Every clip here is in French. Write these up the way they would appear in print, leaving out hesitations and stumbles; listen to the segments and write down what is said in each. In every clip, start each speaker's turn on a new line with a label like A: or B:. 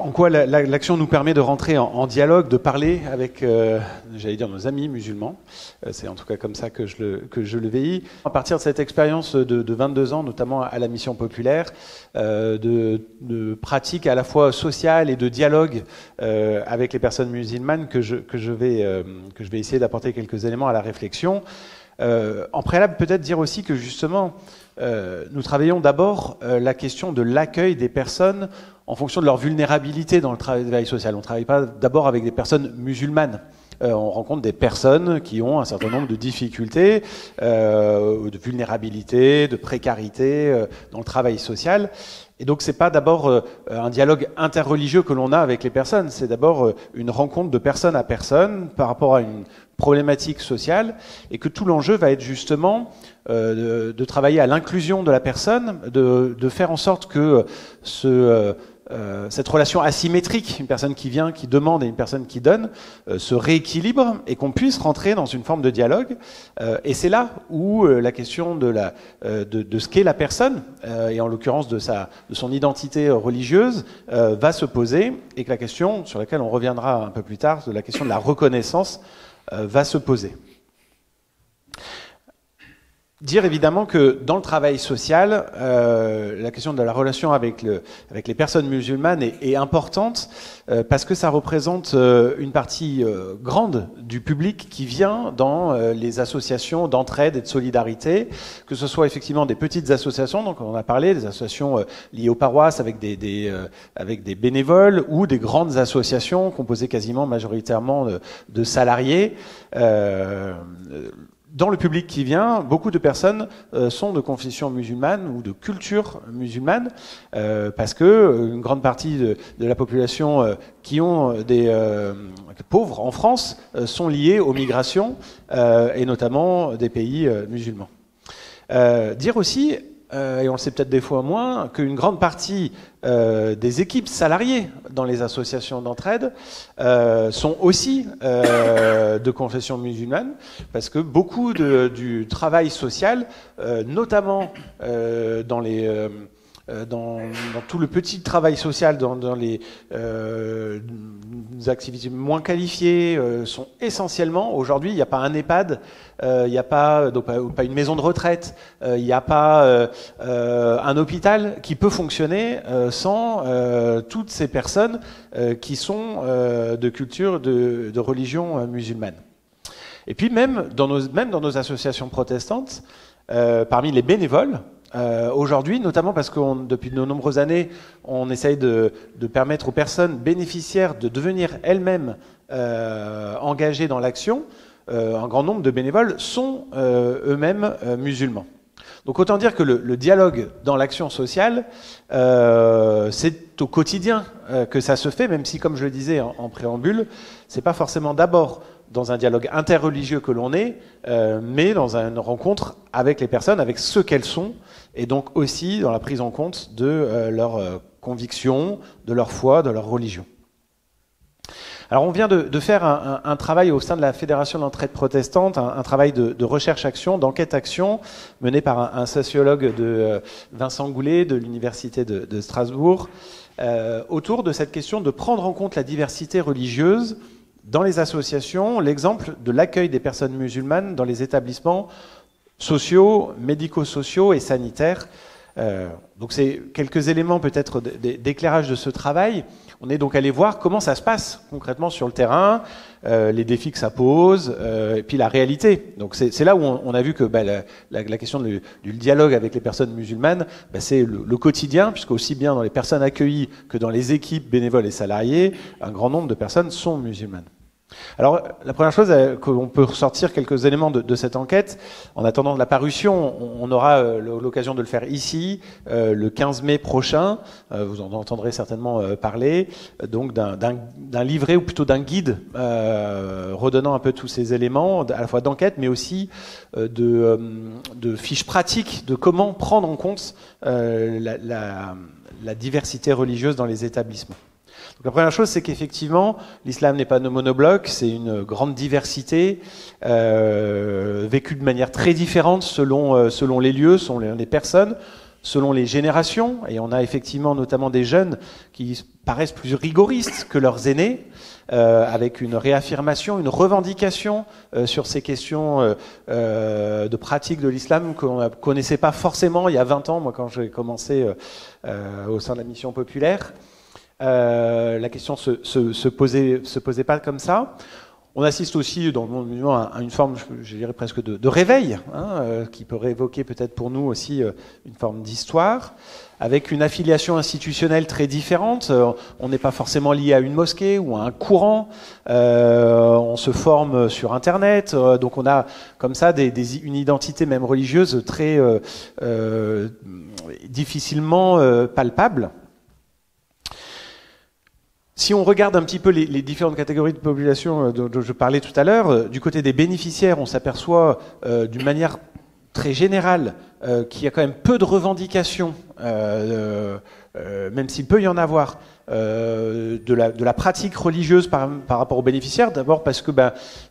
A: en quoi l'action nous permet de rentrer en dialogue, de parler avec, j'allais dire, nos amis musulmans. C'est en tout cas comme ça que je le vis. À partir de cette expérience de 22 ans, notamment à la Mission Populaire, de pratiques à la fois sociales et de dialogue avec les personnes musulmanes, que je vais essayer d'apporter quelques éléments à la réflexion. En préalable, peut-être dire aussi que justement, nous travaillons d'abord la question de l'accueil des personnes en fonction de leur vulnérabilité dans le travail social. On ne travaille pas d'abord avec des personnes musulmanes. On rencontre des personnes qui ont un certain nombre de difficultés, de vulnérabilité, de précarité dans le travail social. Et donc c'est pas d'abord un dialogue interreligieux que l'on a avec les personnes, c'est d'abord une rencontre de personne à personne par rapport à une problématique sociale, et que tout l'enjeu va être justement de travailler à l'inclusion de la personne, de faire en sorte que cette relation asymétrique, une personne qui vient, qui demande et une personne qui donne, se rééquilibre et qu'on puisse rentrer dans une forme de dialogue. Et c'est là où la question de ce qu'est la personne, et en l'occurrence de son identité religieuse, va se poser, et que la question sur laquelle on reviendra un peu plus tard, de la question de la reconnaissance, va se poser. Dire évidemment que dans le travail social, la question de la relation avec les personnes musulmanes est importante parce que ça représente une partie grande du public qui vient dans les associations d'entraide et de solidarité, que ce soit effectivement des petites associations, donc on a parlé des associations liées aux paroisses avec des bénévoles, ou des grandes associations composées quasiment majoritairement de salariés. Dans le public qui vient, beaucoup de personnes sont de confession musulmane ou de culture musulmane, parce que une grande partie de la population qui ont des pauvres en France sont liés aux migrations, et notamment des pays musulmans. Dire aussi, et on le sait peut-être des fois moins, qu'une grande partie des équipes salariées dans les associations d'entraide sont aussi de confession musulmane, parce que beaucoup du travail social, notamment dans tout le petit travail social, dans les activités moins qualifiées, sont essentiellement, aujourd'hui, il n'y a pas un EHPAD, il n'y a pas une maison de retraite, il n'y a pas un hôpital qui peut fonctionner sans toutes ces personnes qui sont de culture, de religion musulmane. Et puis même dans nos associations protestantes, parmi les bénévoles, aujourd'hui, notamment parce que depuis de nombreuses années, on essaye de permettre aux personnes bénéficiaires de devenir elles-mêmes engagées dans l'action, un grand nombre de bénévoles sont eux-mêmes musulmans. Donc autant dire que le dialogue dans l'action sociale, c'est au quotidien que ça se fait, même si, comme je le disais en préambule, c'est pas forcément d'abord dans un dialogue interreligieux que l'on est, mais dans une rencontre avec les personnes, avec ce qu'elles sont, et donc aussi dans la prise en compte de leurs convictions, de leur foi, de leur religion. Alors on vient de faire un travail au sein de la Fédération d'entraide protestante, un travail de recherche-action, d'enquête-action, mené par un sociologue Vincent Goulet de l'Université de Strasbourg, autour de cette question de prendre en compte la diversité religieuse dans les associations, l'exemple de l'accueil des personnes musulmanes dans les établissements sociaux, médico-sociaux et sanitaires. Donc c'est quelques éléments peut-être d'éclairage de ce travail. On est donc allé voir comment ça se passe concrètement sur le terrain, les défis que ça pose, et puis la réalité. Donc c'est là où on a vu que la question du dialogue avec les personnes musulmanes, c'est le quotidien, puisque aussi bien dans les personnes accueillies que dans les équipes bénévoles et salariés, un grand nombre de personnes sont musulmanes. Alors, la première chose, qu'on peut ressortir quelques éléments de cette enquête. En attendant la parution, on aura l'occasion de le faire ici, le 15 mai prochain. Vous en entendrez certainement parler. Donc, d'un livret, ou plutôt d'un guide, redonnant un peu tous ces éléments, à la fois d'enquête, mais aussi de fiches pratiques de comment prendre en compte la diversité religieuse dans les établissements. Donc la première chose, c'est qu'effectivement, l'islam n'est pas monobloc, c'est une grande diversité, vécue de manière très différente selon les lieux, selon les personnes. selon les générations, et on a effectivement notamment des jeunes qui paraissent plus rigoristes que leurs aînés, avec une réaffirmation, une revendication sur ces questions de pratique de l'islam qu'on ne connaissait pas forcément il y a 20 ans, moi quand j'ai commencé au sein de la mission populaire. La question se posait pas comme ça. On assiste aussi dans le monde musulman à une forme, je dirais presque de réveil, qui peut évoquer peut-être pour nous aussi une forme d'histoire, avec une affiliation institutionnelle très différente. On n'est pas forcément lié à une mosquée ou à un courant. On se forme sur Internet, donc on a comme ça une identité même religieuse très difficilement palpable. Si on regarde un petit peu les différentes catégories de population dont je parlais tout à l'heure, du côté des bénéficiaires, on s'aperçoit d'une manière très générale qu'il y a quand même peu de revendications, même s'il peut y en avoir, de la pratique religieuse par rapport aux bénéficiaires. D'abord parce que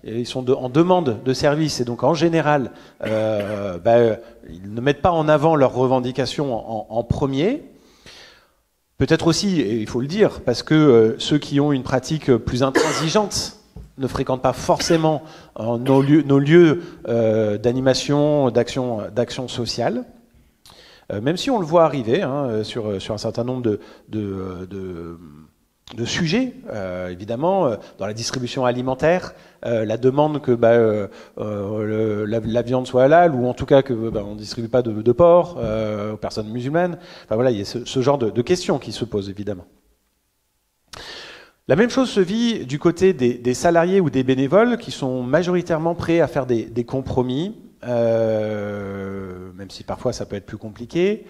A: ils sont en demande de services et donc en général, ils ne mettent pas en avant leurs revendications en premier. Peut-être aussi, et il faut le dire, parce que ceux qui ont une pratique plus intransigeante ne fréquentent pas forcément nos lieux d'animation, d'action sociale, même si on le voit arriver sur un certain nombre de sujets, évidemment, dans la distribution alimentaire, la demande que la viande soit halal, ou en tout cas que on ne distribue pas de porc aux personnes musulmanes. Enfin voilà, il y a ce genre de questions qui se posent évidemment. La même chose se vit du côté des salariés ou des bénévoles qui sont majoritairement prêts à faire des compromis, même si parfois ça peut être plus compliqué.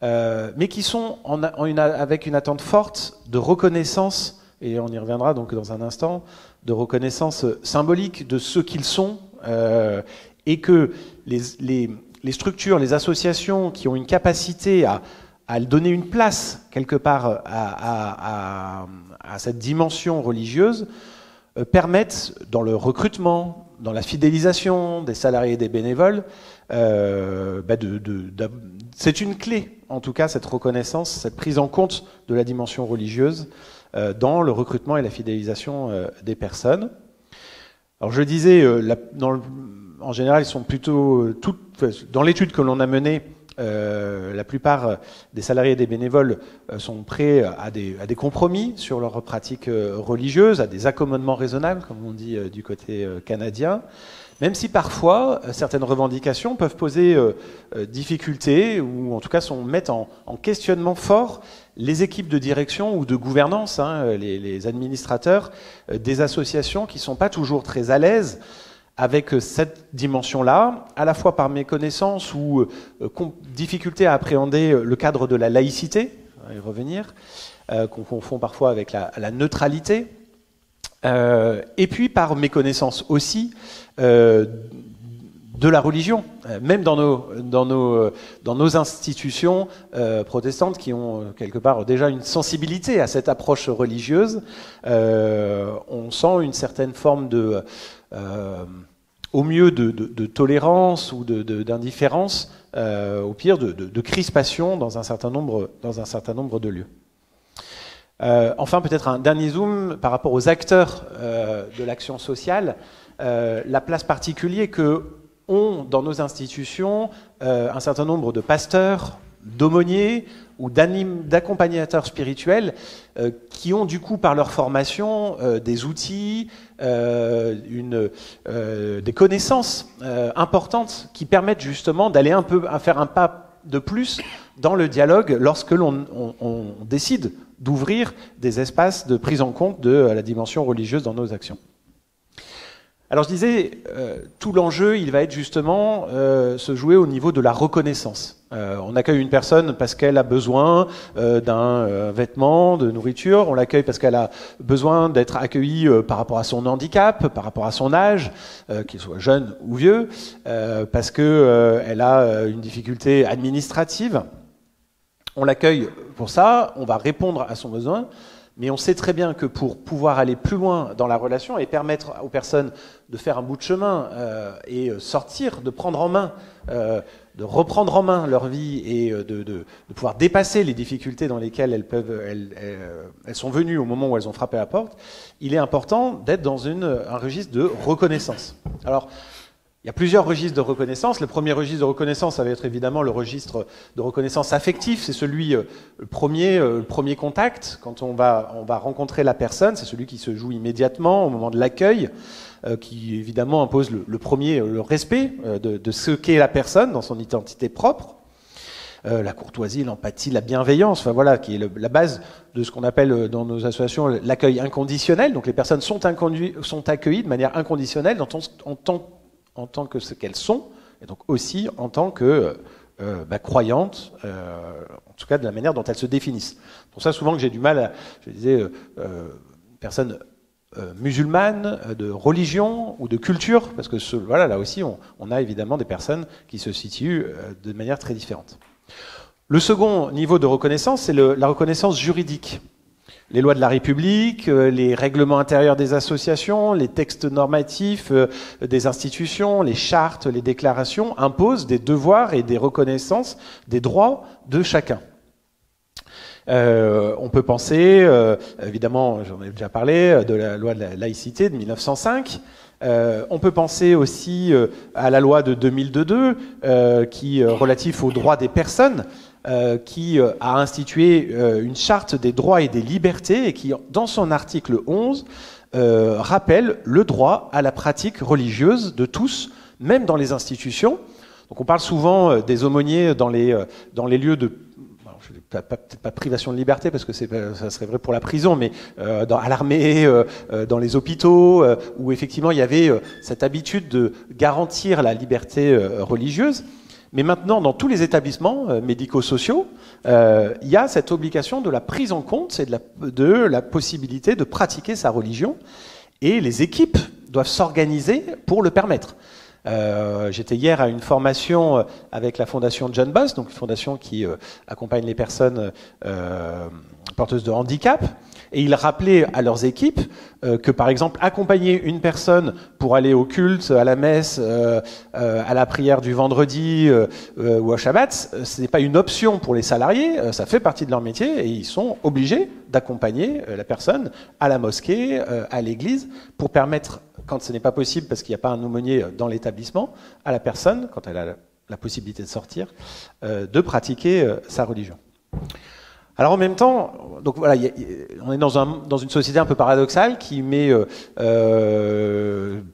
A: Mais qui sont avec une attente forte de reconnaissance, et on y reviendra donc dans un instant, de reconnaissance symbolique de ce qu'ils sont, et que les structures, les associations qui ont une capacité à donner une place quelque part à cette dimension religieuse, permettent dans le recrutement, dans la fidélisation des salariés et des bénévoles, c'est une clé, en tout cas, cette reconnaissance, cette prise en compte de la dimension religieuse dans le recrutement et la fidélisation des personnes. Alors je disais, en général, ils sont plutôt dans l'étude que l'on a menée, la plupart des salariés et des bénévoles sont prêts à des compromis sur leurs pratiques religieuses, à des accommodements raisonnables, comme on dit du côté canadien, même si parfois certaines revendications peuvent poser difficulté, ou en tout cas mettent en questionnement fort les équipes de direction ou de gouvernance, les administrateurs des associations qui ne sont pas toujours très à l'aise avec cette dimension-là, à la fois par méconnaissance ou difficulté à appréhender le cadre de la laïcité, on va y revenir, qu'on confond parfois avec la neutralité, et puis par méconnaissance aussi de la religion, même dans nos institutions protestantes qui ont quelque part déjà une sensibilité à cette approche religieuse. On sent une certaine forme au mieux de tolérance ou d'indifférence, au pire de crispation dans un certain nombre de lieux. Enfin, peut-être un dernier zoom par rapport aux acteurs de l'action sociale, la place particulière que ont dans nos institutions un certain nombre de pasteurs, d'aumôniers ou d'accompagnateurs spirituels qui ont du coup par leur formation des outils, des connaissances importantes qui permettent justement d'aller à faire un pas de plus dans le dialogue lorsque l'on décide d'ouvrir des espaces de prise en compte de la dimension religieuse dans nos actions. Alors je disais, tout l'enjeu, il va être justement se jouer au niveau de la reconnaissance. On accueille une personne parce qu'elle a besoin d'un vêtement, de nourriture, on l'accueille parce qu'elle a besoin d'être accueillie par rapport à son handicap, par rapport à son âge, qu'il soit jeune ou vieux, parce qu'elle a une difficulté administrative. On l'accueille pour ça, on va répondre à son besoin. Mais on sait très bien que pour pouvoir aller plus loin dans la relation et permettre aux personnes de faire un bout de chemin et sortir, de prendre en main de reprendre en main leur vie et de pouvoir dépasser les difficultés dans lesquelles elles sont venues au moment où elles ont frappé à la porte, il est important d'être dans un registre de reconnaissance. Alors, il y a plusieurs registres de reconnaissance. Le premier registre de reconnaissance, ça va être évidemment le registre de reconnaissance affectif. C'est celui, le premier contact, quand on va rencontrer la personne. C'est celui qui se joue immédiatement au moment de l'accueil, qui évidemment impose le respect de ce qu'est la personne dans son identité propre. La courtoisie, l'empathie, la bienveillance, enfin voilà, qui est la base de ce qu'on appelle dans nos associations l'accueil inconditionnel. Donc les personnes sont accueillies de manière inconditionnelle en tant que ce qu'elles sont, et donc aussi en tant que croyantes, en tout cas de la manière dont elles se définissent. Pour ça, souvent que j'ai du mal je disais, personnes musulmanes, de religion ou de culture, parce que voilà, là aussi, on a évidemment des personnes qui se situent de manière très différente. Le second niveau de reconnaissance, c'est la reconnaissance juridique. Les lois de la République, les règlements intérieurs des associations, les textes normatifs des institutions, les chartes, les déclarations imposent des devoirs et des reconnaissances des droits de chacun. On peut penser, évidemment, j'en ai déjà parlé, de la loi de la laïcité de 1905. On peut penser aussi à la loi de 2002, relative aux droits des personnes, qui a institué une charte des droits et des libertés et qui, dans son article 11, rappelle le droit à la pratique religieuse de tous, même dans les institutions. Donc on parle souvent des aumôniers dans les lieux de... peut-être pas privation de liberté, parce que ça serait vrai pour la prison, mais à l'armée, dans les hôpitaux, où effectivement il y avait cette habitude de garantir la liberté religieuse. Mais maintenant, dans tous les établissements médico-sociaux, il y a cette obligation de la prise en compte et de la possibilité de pratiquer sa religion. Et les équipes doivent s'organiser pour le permettre. J'étais hier à une formation avec la fondation John Boss, donc une fondation qui accompagne les personnes porteuses de handicap. Et ils rappelaient à leurs équipes que, par exemple, accompagner une personne pour aller au culte, à la messe, à la prière du vendredi ou au Shabbat, ce n'est pas une option pour les salariés, ça fait partie de leur métier et ils sont obligés d'accompagner la personne à la mosquée, à l'église, pour permettre, quand ce n'est pas possible parce qu'il n'y a pas un aumônier dans l'établissement, à la personne, quand elle a la possibilité de sortir, de pratiquer sa religion. Alors en même temps, donc voilà, on est dans une société un peu paradoxale qui met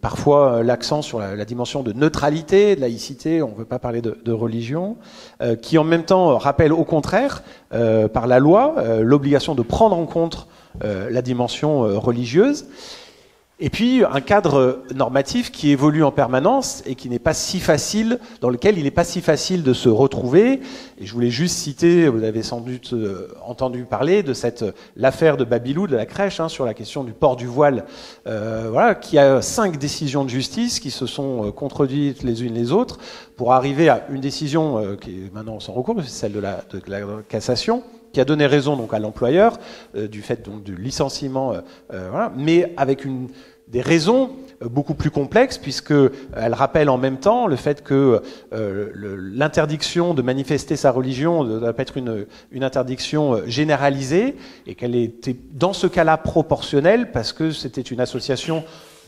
A: parfois l'accent sur la dimension de neutralité, de laïcité, on ne veut pas parler de religion, qui en même temps rappelle au contraire, par la loi, l'obligation de prendre en compte la dimension religieuse. Et puis un cadre normatif qui évolue en permanence et qui n'est pas si facile, dans lequel il n'est pas si facile de se retrouver. Et je voulais juste citer, vous avez sans doute entendu parler de l'affaire de Babylou, de la crèche, sur la question du port du voile, voilà, qui a 5 décisions de justice qui se sont contredites les unes les autres pour arriver à une décision qui est maintenant sans recours, c'est celle de la cassation, qui a donné raison donc à l'employeur du fait donc du licenciement, voilà, mais avec des raisons beaucoup plus complexes, puisqu'elle rappelle en même temps le fait que l'interdiction de manifester sa religion ne doit pas être une interdiction généralisée, et qu'elle était dans ce cas-là proportionnelle, parce que c'était une association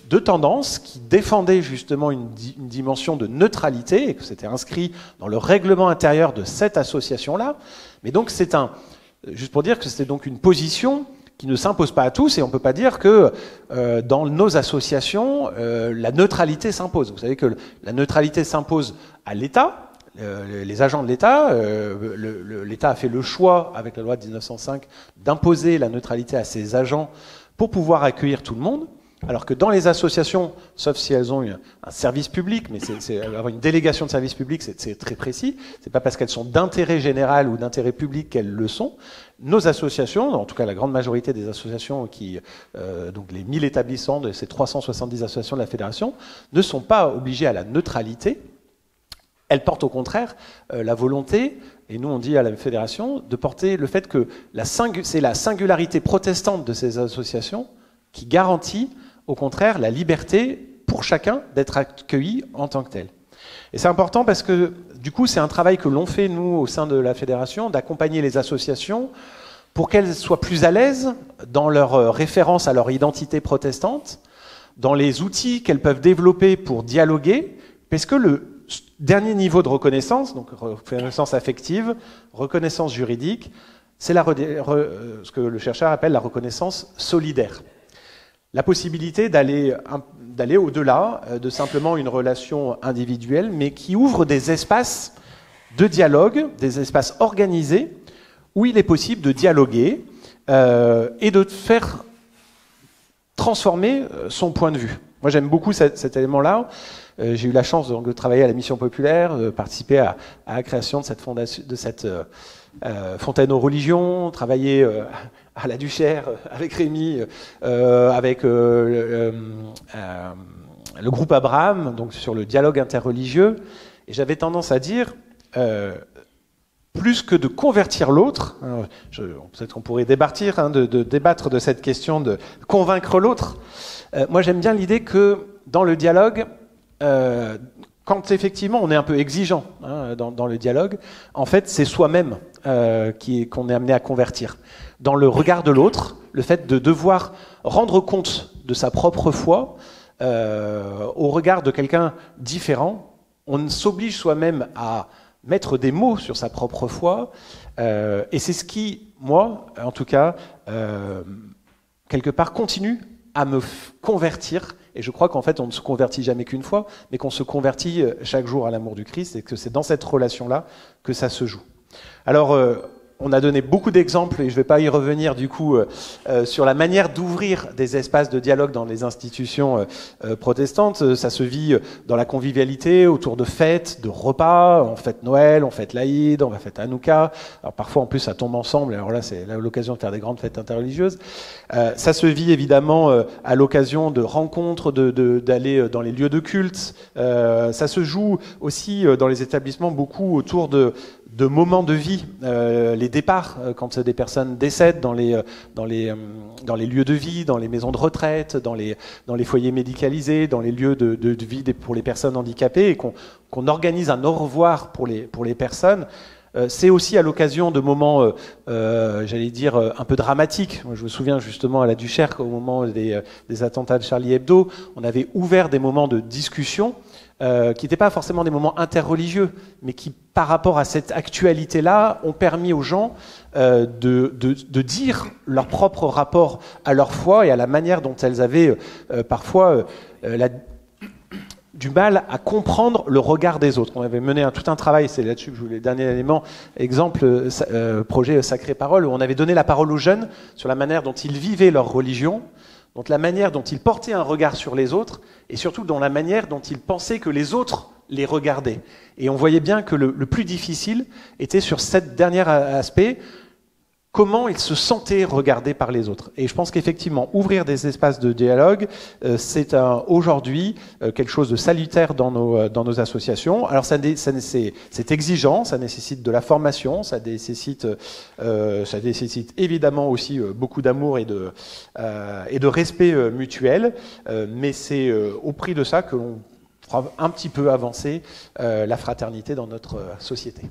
A: de tendance qui défendait justement une dimension de neutralité, et que c'était inscrit dans le règlement intérieur de cette association-là. Mais donc juste pour dire que c'était donc une position qui ne s'impose pas à tous, et on ne peut pas dire que dans nos associations, la neutralité s'impose. Vous savez que la neutralité s'impose à l'État, les agents de l'État. L'État a fait le choix, avec la loi de 1905, d'imposer la neutralité à ses agents pour pouvoir accueillir tout le monde. Alors que dans les associations, sauf si elles ont un service public, mais avoir une délégation de service public, c'est très précis. C'est pas parce qu'elles sont d'intérêt général ou d'intérêt public qu'elles le sont. Nos associations, en tout cas la grande majorité des associations donc les 1000 établissements de ces 370 associations de la fédération, ne sont pas obligées à la neutralité. Elles portent au contraire la volonté, et nous on dit à la fédération, de porter le fait que c'est la singularité protestante de ces associations qui garantit au contraire la liberté pour chacun d'être accueilli en tant que tel. Et c'est important parce que, du coup, c'est un travail que l'on fait, nous, au sein de la fédération, d'accompagner les associations pour qu'elles soient plus à l'aise dans leur référence à leur identité protestante, dans les outils qu'elles peuvent développer pour dialoguer, parce que le dernier niveau de reconnaissance, donc reconnaissance affective, reconnaissance juridique, c'est ce que le chercheur appelle la reconnaissance solidaire. La possibilité d'aller au-delà de simplement une relation individuelle, mais qui ouvre des espaces de dialogue, des espaces organisés, où il est possible de dialoguer et de faire transformer son point de vue. Moi, j'aime beaucoup cet élément-là. J'ai eu la chance donc, de travailler à la Mission populaire, de participer à la création de cette fondation, de cette fontaine aux religions, travailler à la Duchère avec Rémi, avec le groupe Abraham, donc sur le dialogue interreligieux. Et j'avais tendance à dire, plus que de convertir l'autre, peut-être qu'on pourrait débattre de cette question de convaincre l'autre. Moi, j'aime bien l'idée que dans le dialogue, quand effectivement on est un peu exigeant dans le dialogue, en fait, c'est soi-même qu'on est amené à convertir. Dans le regard de l'autre, le fait de devoir rendre compte de sa propre foi au regard de quelqu'un différent, on s'oblige soi-même à mettre des mots sur sa propre foi, et c'est ce qui, moi, en tout cas, quelque part, continue à me convertir. Et je crois qu'en fait, on ne se convertit jamais qu'une fois, mais qu'on se convertit chaque jour à l'amour du Christ, et que c'est dans cette relation-là que ça se joue. Alors, on a donné beaucoup d'exemples, et je ne vais pas y revenir du coup, sur la manière d'ouvrir des espaces de dialogue dans les institutions protestantes. Ça se vit dans la convivialité, autour de fêtes, de repas. On fête Noël, on fête l'Aïd, on va fêter Hanouka. Alors parfois, en plus, ça tombe ensemble. Alors là, c'est l'occasion de faire des grandes fêtes interreligieuses. Ça se vit évidemment à l'occasion de rencontres, d'aller dans les lieux de culte. Ça se joue aussi dans les établissements beaucoup autour de moments de vie, les départs, quand des personnes décèdent dans les lieux de vie, dans les maisons de retraite, dans les foyers médicalisés, dans les lieux de vie pour les personnes handicapées, et qu'on organise un au revoir pour les personnes. C'est aussi à l'occasion de moments, j'allais dire, un peu dramatiques. Moi, je me souviens justement à la Duchère qu'au moment des attentats de Charlie Hebdo, on avait ouvert des moments de discussion qui n'étaient pas forcément des moments interreligieux, mais qui, par rapport à cette actualité-là, ont permis aux gens de dire leur propre rapport à leur foi et à la manière dont elles avaient parfois du mal à comprendre le regard des autres. On avait mené tout un travail, c'est là-dessus que je voulais, dernier élément, exemple, projet Sacrée Parole, où on avait donné la parole aux jeunes sur la manière dont ils vivaient leur religion, donc la manière dont ils portaient un regard sur les autres, et surtout dans la manière dont ils pensaient que les autres les regardaient. Et on voyait bien que le plus difficile était sur cet dernier aspect, comment ils se sentaient regardés par les autres. Et je pense qu'effectivement, ouvrir des espaces de dialogue, c'est aujourd'hui quelque chose de salutaire dans nos associations. Alors c'est exigeant, ça nécessite de la formation, ça nécessite évidemment aussi beaucoup d'amour et de respect mutuel, mais c'est au prix de ça que l'on fera un petit peu avancer la fraternité dans notre société.